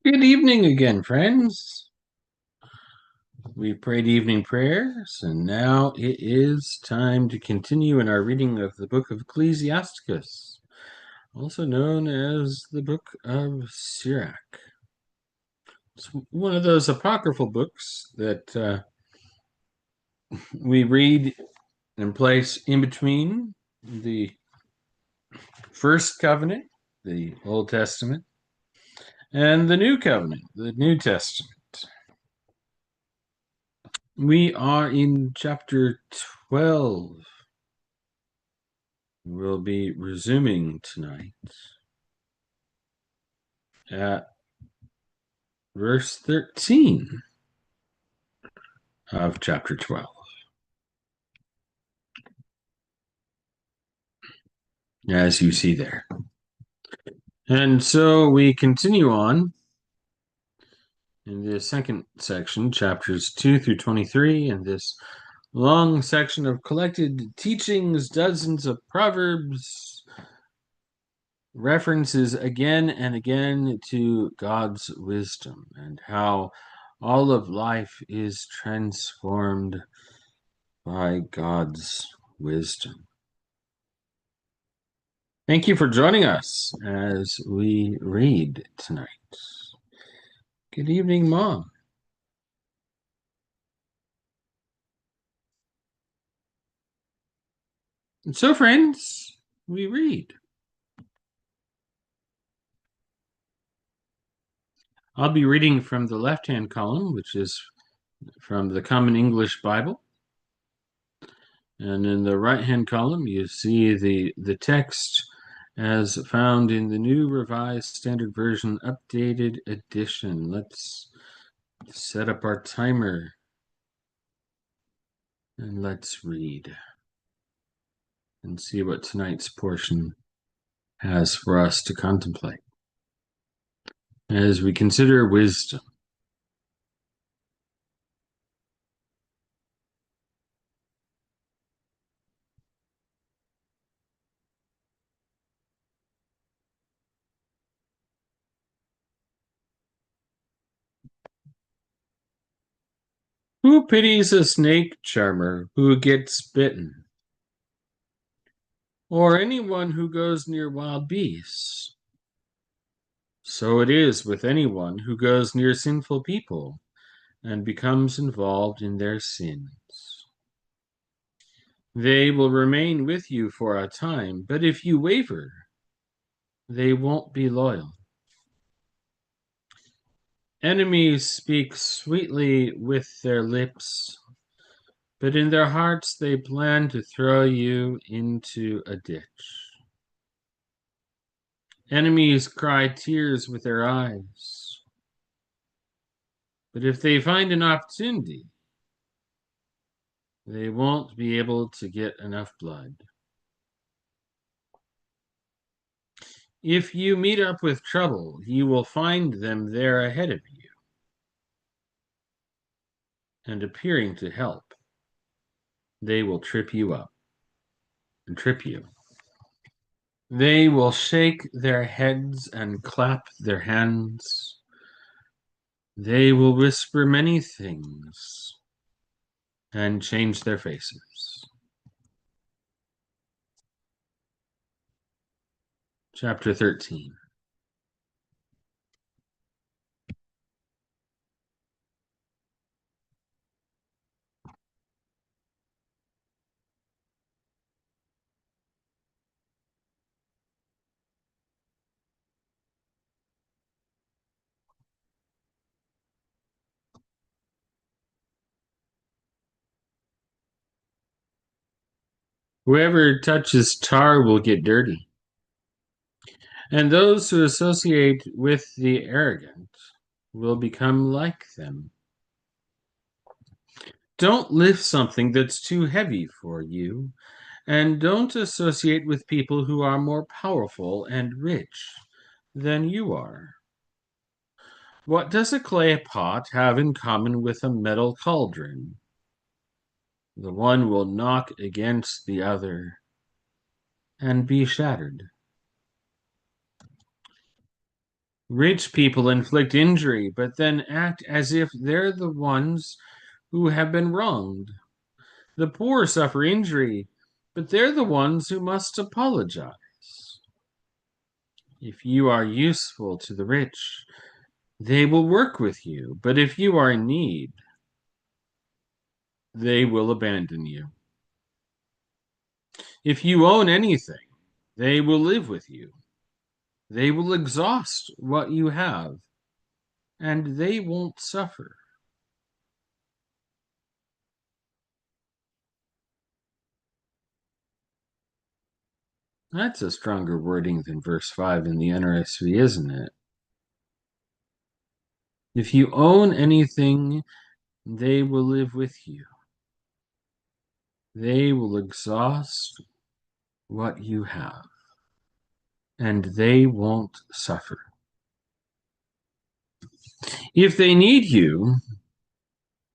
Good evening again, friends. We prayed evening prayers, and now it is time to continue in our reading of the book of Ecclesiasticus, also known as the book of Sirach. It's one of those apocryphal books that we read and place in between the First Covenant, the Old Testament, and the New Covenant, the New Testament. We are in chapter 12. We'll be resuming tonight at verse 13 of chapter 12. As you see there. And so we continue on in the second section, chapters 2 through 23, in this long section of collected teachings, dozens of proverbs, references again and again to God's wisdom and how all of life is transformed by God's wisdom. Thank you for joining us as we read tonight. Good evening, Mom. And so, friends, we read. I'll be reading from the left-hand column, which is from the Common English Bible. And in the right-hand column, you see the text as found in the New Revised Standard Version Updated Edition. Let's set up our timer and let's read and see what tonight's portion has for us to contemplate as we consider wisdom. Who pities a snake charmer who gets bitten? Or anyone who goes near wild beasts? So it is with anyone who goes near sinful people and becomes involved in their sins. They will remain with you for a time, but if you waver, they won't be loyal. Enemies speak sweetly with their lips, but in their hearts they plan to throw you into a ditch. Enemies cry tears with their eyes, but if they find an opportunity, they won't be able to get enough blood. If you meet up with trouble, you will find them there ahead of you and appearing to help. They will trip you up and trip you. They will shake their heads and clap their hands. They will whisper many things and change their faces. Chapter 13. Whoever touches tar will get dirty, and those who associate with the arrogant will become like them. Don't lift something that's too heavy for you, and don't associate with people who are more powerful and rich than you are. What does a clay pot have in common with a metal cauldron? The one will knock against the other and be shattered. Rich people inflict injury, but then act as if they're the ones who have been wronged. The poor suffer injury, but they're the ones who must apologize. If you are useful to the rich, they will work with you, but if you are in need, they will abandon you. If you own anything, they will live with you. They will exhaust what you have, and they won't suffer. That's a stronger wording than verse 5 in the NRSV, isn't it? If you own anything, they will live with you. They will exhaust what you have, and they won't suffer. If they need you,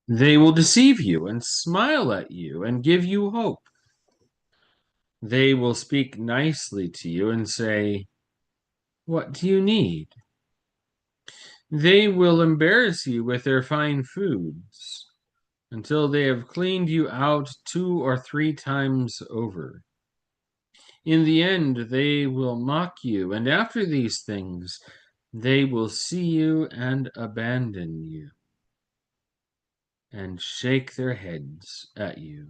they will deceive you and smile at you and give you hope. They will speak nicely to you and say, "What do you need?" They will embarrass you with their fine foods until they have cleaned you out 2 or 3 times over. In the end, they will mock you, and after these things, they will see you and abandon you and shake their heads at you.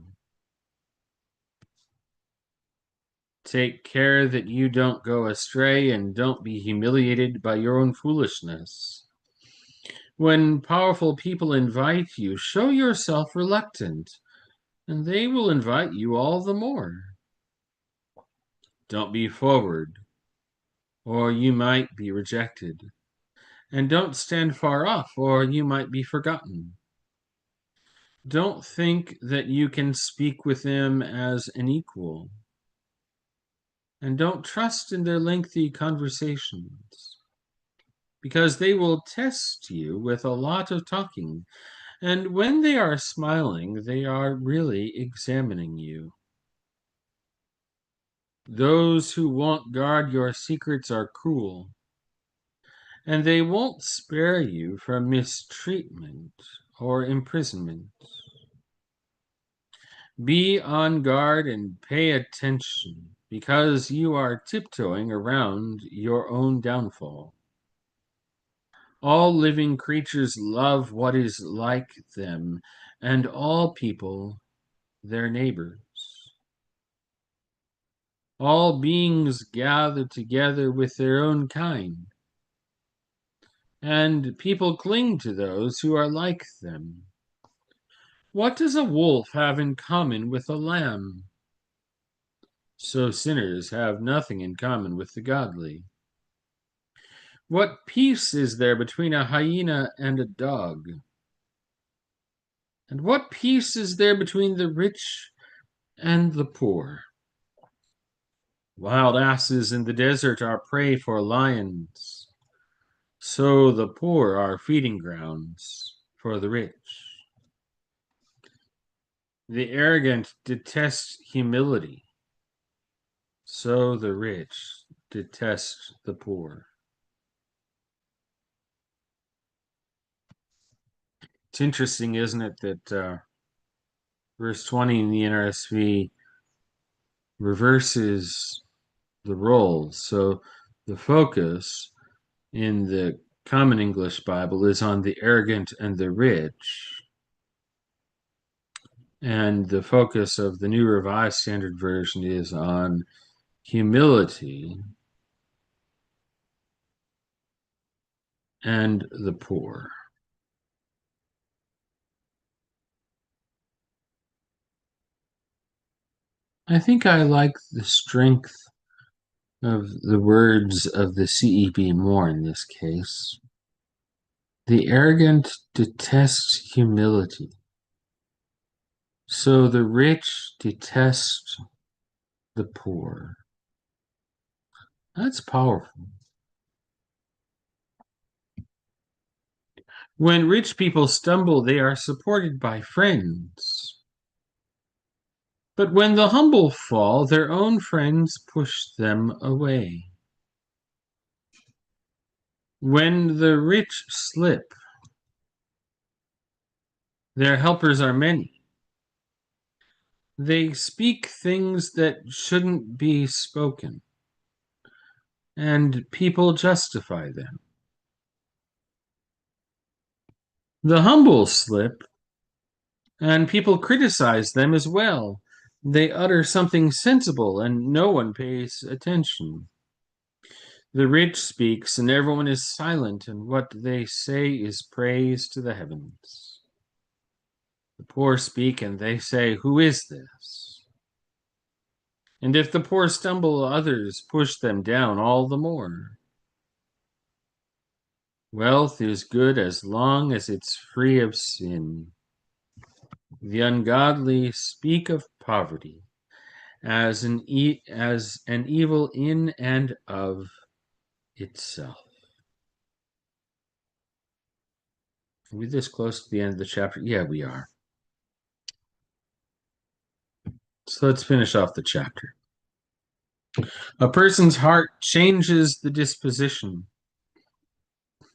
Take care that you don't go astray and don't be humiliated by your own foolishness. When powerful people invite you, show yourself reluctant, and they will invite you all the more. Don't be forward, or you might be rejected. And don't stand far off, or you might be forgotten. Don't think that you can speak with them as an equal. And don't trust in their lengthy conversations, because they will test you with a lot of talking. And when they are smiling, they are really examining you. Those who won't guard your secrets are cruel, and they won't spare you from mistreatment or imprisonment. Be on guard and pay attention, because you are tiptoeing around your own downfall. All living creatures love what is like them, and all people their neighbors. All beings gather together with their own kind, and people cling to those who are like them. What does a wolf have in common with a lamb? So sinners have nothing in common with the godly. What peace is there between a hyena and a dog? And what peace is there between the rich and the poor? Wild asses in the desert are prey for lions, so the poor are feeding grounds for the rich. The arrogant detest humility, so the rich detest the poor. It's interesting, isn't it, that verse 20 in the NRSV reverses the roles. So the focus in the Common English Bible is on the arrogant and the rich, and the focus of the New Revised Standard Version is on humility and the poor. I think I like the strength of the words of the CEB more in this case. The arrogant detest humility, so the rich detest the poor. That's powerful. When rich people stumble, they are supported by friends. But when the humble fall, their own friends push them away. When the rich slip, their helpers are many. They speak things that shouldn't be spoken, and people justify them. The humble slip, and people criticize them as well. They utter something sensible, and no one pays attention. The rich speaks, and everyone is silent, and what they say is praise to the heavens. The poor speak, and they say, "Who is this?" And if the poor stumble, others push them down all the more. Wealth is good as long as it's free of sin. The ungodly speak of poverty as as an evil in and of itself. Are we this close to the end of the chapter? Yeah, we are. So let's finish off the chapter. A person's heart changes the disposition,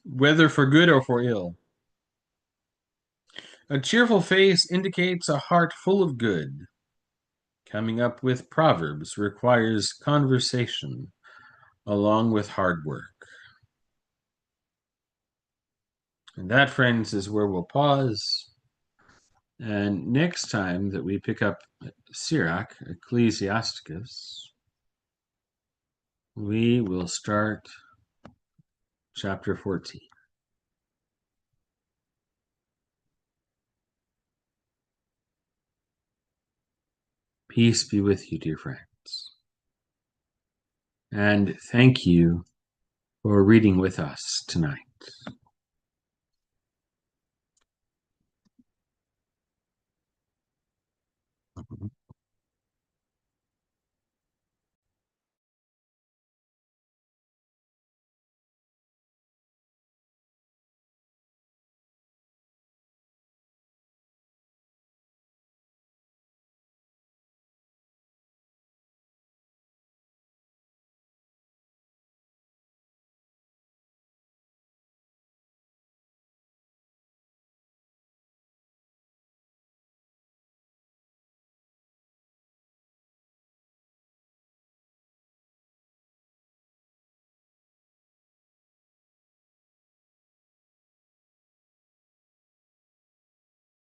whether for good or for ill. A cheerful face indicates a heart full of good. Coming up with proverbs requires conversation along with hard work. And that, friends, is where we'll pause. And next time that we pick up Sirach, Ecclesiasticus, we will start chapter 14. Peace be with you, dear friends. And thank you for reading with us tonight.